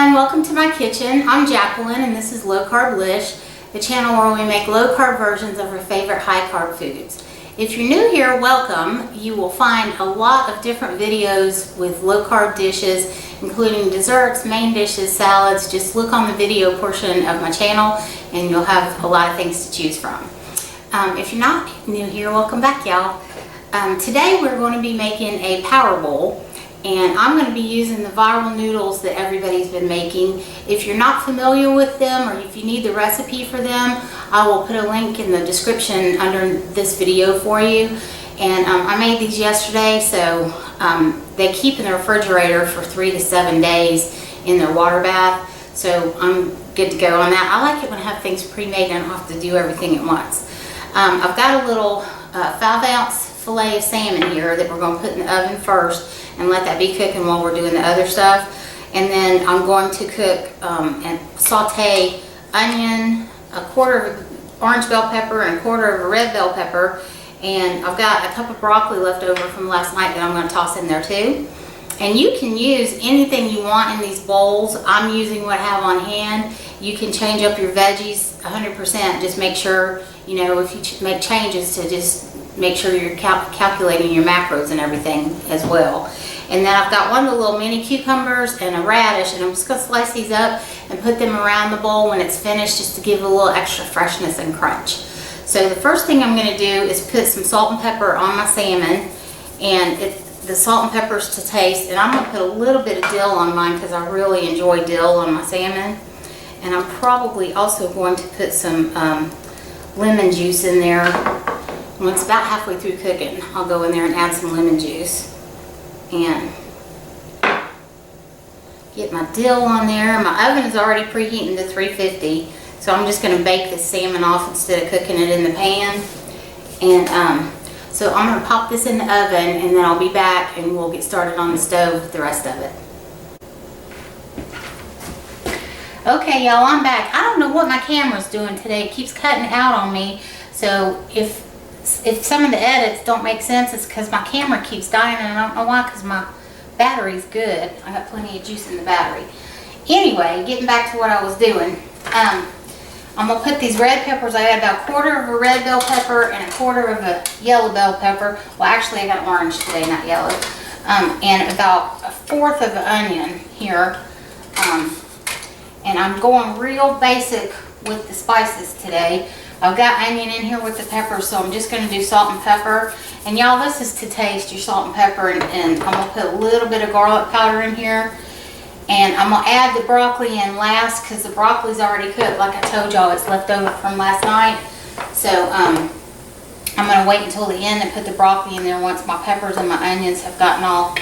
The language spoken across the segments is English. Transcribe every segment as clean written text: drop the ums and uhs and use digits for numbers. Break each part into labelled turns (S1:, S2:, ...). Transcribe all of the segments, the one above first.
S1: everyone, welcome to my kitchen. I'm Jacqueline and this is Low Carb Lish, the channel where we make low carb versions of our favorite high carb foods. If you're new here, welcome. You will find a lot of different videos with low carb dishes, including desserts, main dishes, salads. Just look on the video portion of my channel and you'll have a lot of things to choose from. If you're not new here, welcome back, y'all. Today we're going to be making a power bowl. And I'm going to be using the viral noodles that everybody's been making. If you're not familiar with them, or if you need the recipe for them, I will put a link in the description under this video for you. And I made these yesterday, so they keep in the refrigerator for 3 to 7 days in their water bath. So I'm good to go on that. I like it when I have things pre-made and I don't have to do everything at once. I've got a little 5-ounce fillet of salmon here that we're going to put in the oven first and let that be cooking while we're doing the other stuff. And then I'm going to cook and saute onion, a quarter of orange bell pepper, and a quarter of a red bell pepper. And I've got a cup of broccoli left over from last night that I'm going to toss in there too. And you can use anything you want in these bowls. I'm using what I have on hand. You can change up your veggies 100%. Just make sure, you know, if you make changes, to just make sure you're calculating your macros and everything as well. And then I've got one of the little mini cucumbers and a radish, and I'm just going to slice these up and put them around the bowl when it's finished, just to give it a little extra freshness and crunch. So the first thing I'm going to do is put some salt and pepper on my salmon, and the salt and pepper's to taste. And I'm going to put a little bit of dill on mine because I really enjoy dill on my salmon. And I'm probably also going to put some lemon juice in there. When it's about halfway through cooking, I'll go in there and add some lemon juice and get my dill on there. My oven is already preheating to 350, so I'm just going to bake this salmon off instead of cooking it in the pan. And so I'm going to pop this in the oven, and then I'll be back and we'll get started on the stove with the rest of it. Okay, y'all, I'm back. I don't know what my camera's doing today. It keeps cutting out on me. So if some of the edits don't make sense, it's because my camera keeps dying, and I don't know why, because my battery's good. I got plenty of juice in the battery. Anyway, getting back to what I was doing. I'm going to put these red peppers. I got about a quarter of a red bell pepper and a quarter of a yellow bell pepper. Well, actually I got orange today, not yellow. And about a fourth of an onion here. And I'm going real basic with the spices today. I've got onion in here with the pepper, so I'm just going to do salt and pepper. And y'all, this is to taste, your salt and pepper. And I'm going to put a little bit of garlic powder in here. And I'm going to add the broccoli in last because the broccoli's already cooked. Like I told y'all, it's left over from last night. So I'm going to wait until the end and put the broccoli in there once my peppers and my onions have gotten all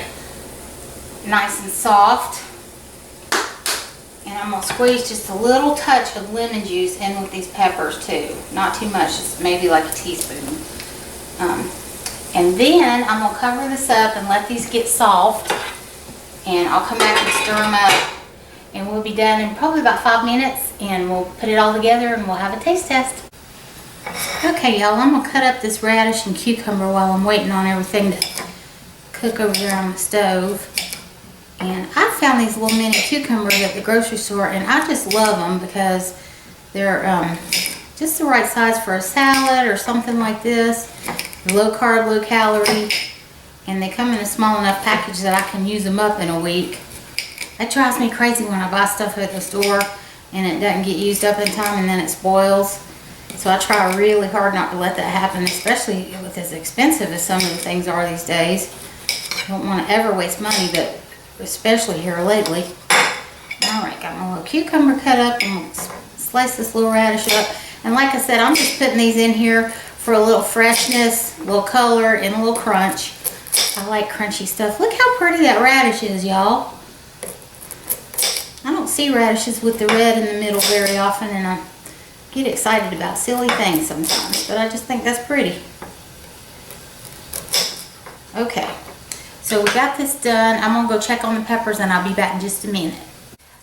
S1: nice and soft. And I'm going to squeeze just a little touch of lemon juice in with these peppers too. Not too much, just maybe like a teaspoon. And then I'm going to cover this up and let these get soft. And I'll come back and stir them up. And we'll be done in probably about 5 minutes. And we'll put it all together and we'll have a taste test. Okay, y'all, I'm going to cut up this radish and cucumber while I'm waiting on everything to cook over there on the stove. And I found these little mini cucumbers at the grocery store, and I just love them because they're just the right size for a salad or something like this. Low carb, low calorie, and they come in a small enough package that I can use them up in a week. That drives me crazy when I buy stuff at the store and it doesn't get used up in time and then it spoils. So I try really hard not to let that happen, especially with as expensive as some of the things are these days. I don't want to ever waste money, but especially here lately. Alright, got my little cucumber cut up, and we'll slice this little radish up. And like I said, I'm just putting these in here for a little freshness, a little color, and a little crunch. I like crunchy stuff. Look how pretty that radish is, y'all. I don't see radishes with the red in the middle very often, and I get excited about silly things sometimes, but I just think that's pretty. Okay. So we got this done. I'm going to go check on the peppers and I'll be back in just a minute.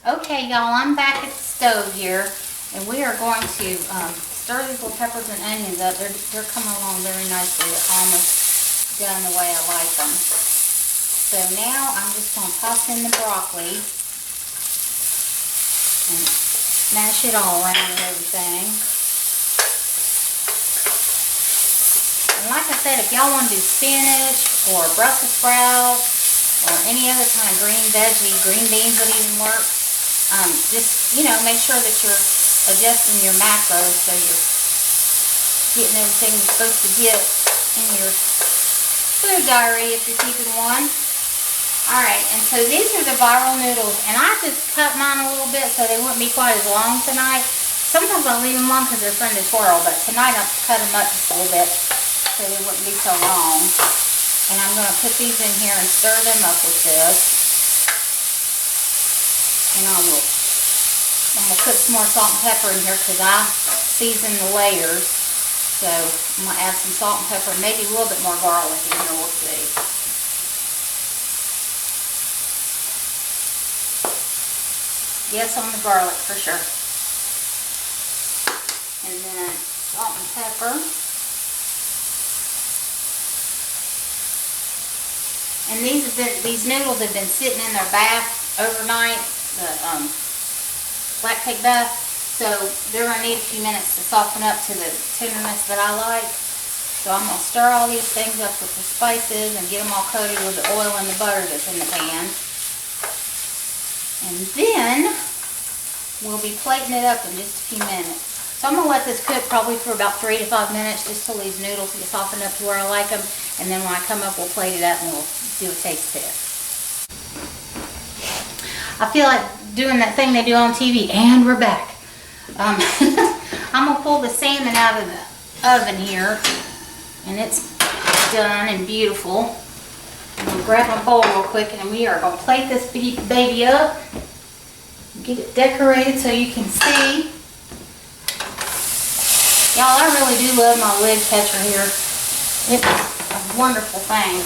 S1: Okay, y'all, I'm back at the stove here, and we are going to stir these little peppers and onions up. They're coming along very nicely. They're almost done the way I like them. So now I'm just going to toss in the broccoli. and mash it all around and everything. And like I said, if y'all want to do spinach or Brussels sprouts or any other kind of green veggie, green beans would even work. Just, make sure that you're adjusting your macros so you're getting everything you're supposed to get in your food diary if you're keeping one. Alright, and so these are the viral noodles, and I just cut mine a little bit so they wouldn't be quite as long tonight. Sometimes I'll leave them long because they're fun to twirl, but tonight I'll cut them up just a little bit so they wouldn't be so long. And I'm going to put these in here and stir them up with this. And I'm going to put some more salt and pepper in here because I season the layers. So I'm going to add some salt and pepper, maybe a little bit more garlic in here, we'll see. Yes, on the garlic for sure. And then salt and pepper. And these noodles have been sitting in their bath overnight, the lactate bath. So they're going to need a few minutes to soften up to the tenderness that I like. So I'm going to stir all these things up with the spices and get them all coated with the oil and the butter that's in the pan. And then we'll be plating it up in just a few minutes. So I'm going to let this cook probably for about 3 to 5 minutes just till these noodles get softened up to where I like them. And then when I come up, we'll plate it up and we'll do a taste test. I feel like doing that thing they do on TV, and we're back. I'm going to pull the salmon out of the oven here, and it's done and beautiful. I'm going to grab my bowl real quick, and we are going to plate this baby up, get it decorated so you can see. Y'all, I really do love my lid catcher here. It's a wonderful thing.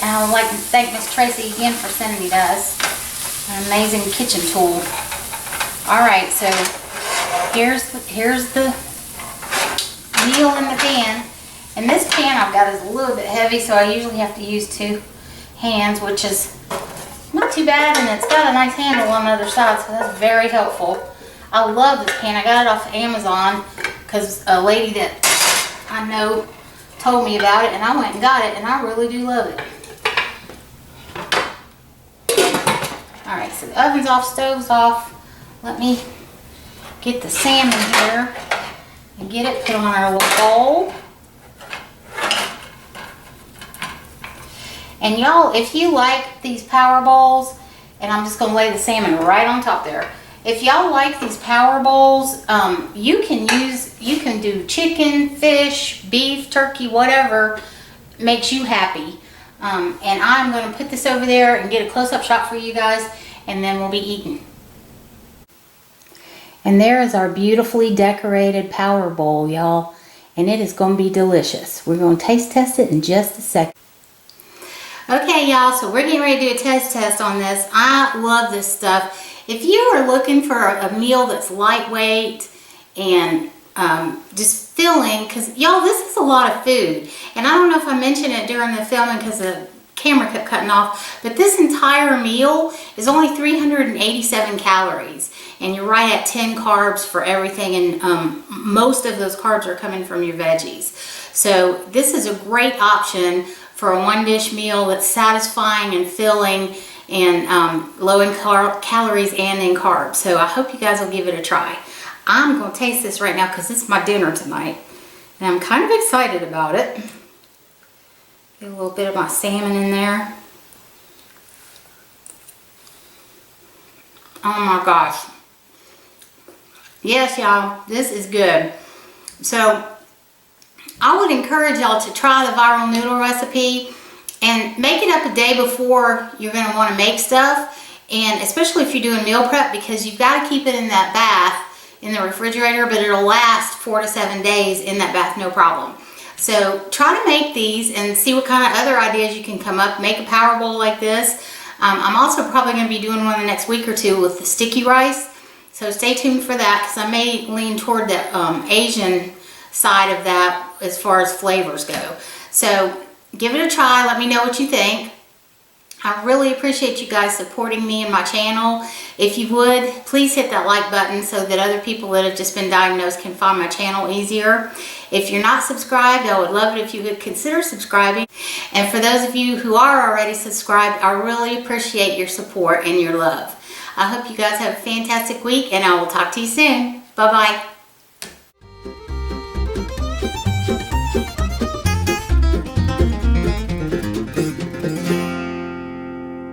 S1: And I would like to thank Miss Tracy again for sending me this. An amazing kitchen tool. Alright, so here's the meal in the pan. And this pan I've got is a little bit heavy, so I usually have to use 2 hands, which is not too bad, and it's got a nice handle on the other side, so that's very helpful. I love this pan. I got it off Amazon because a lady that I know told me about it, and I went and got it, and I really do love it. Alright, so the oven's off, stove's off. Let me get the salmon here and get it put on our little bowl. And y'all, if you like these power bowls, and I'm just going to lay the salmon right on top there. If y'all like these power bowls, you can do chicken, fish, beef, turkey, whatever makes you happy. And I'm going to put this over there and get a close-up shot for you guys, and then we'll be eating. And there is our beautifully decorated power bowl, y'all. And it is going to be delicious. We're going to taste test it in just a second. Okay, y'all, so we're getting ready to do a taste test on this. I love this stuff. If you are looking for a meal that's lightweight and just filling, because y'all, this is a lot of food. And I don't know if I mentioned it during the filming because the camera kept cutting off, but this entire meal is only 387 calories. And you're right at 10 carbs for everything, and most of those carbs are coming from your veggies. So this is a great option for a one-dish meal that's satisfying and filling and low in calories and in carbs. So I hope you guys will give it a try. I'm going to taste this right now because it's my dinner tonight, and I'm kind of excited about it. Get a little bit of my salmon in there. Oh my gosh. Yes, y'all, this is good. So I would encourage y'all to try the viral noodle recipe and make it up a day before you're going to want to make stuff, and especially if you're doing meal prep, because you've got to keep it in that bath in the refrigerator, but it'll last 4 to 7 days in that bath, no problem. So try to make these and see what kind of other ideas you can come up. Make a power bowl like this. I'm also probably going to be doing one the next week or two with the sticky rice. So stay tuned for that, because I may lean toward the Asian side of that as far as flavors go. So give it a try. Let me know what you think. I really appreciate you guys supporting me and my channel. If you would, please hit that like button so that other people that have just been diagnosed can find my channel easier. If you're not subscribed, I would love it if you would consider subscribing. And for those of you who are already subscribed, I really appreciate your support and your love. I hope you guys have a fantastic week, and I will talk to you soon. Bye-bye.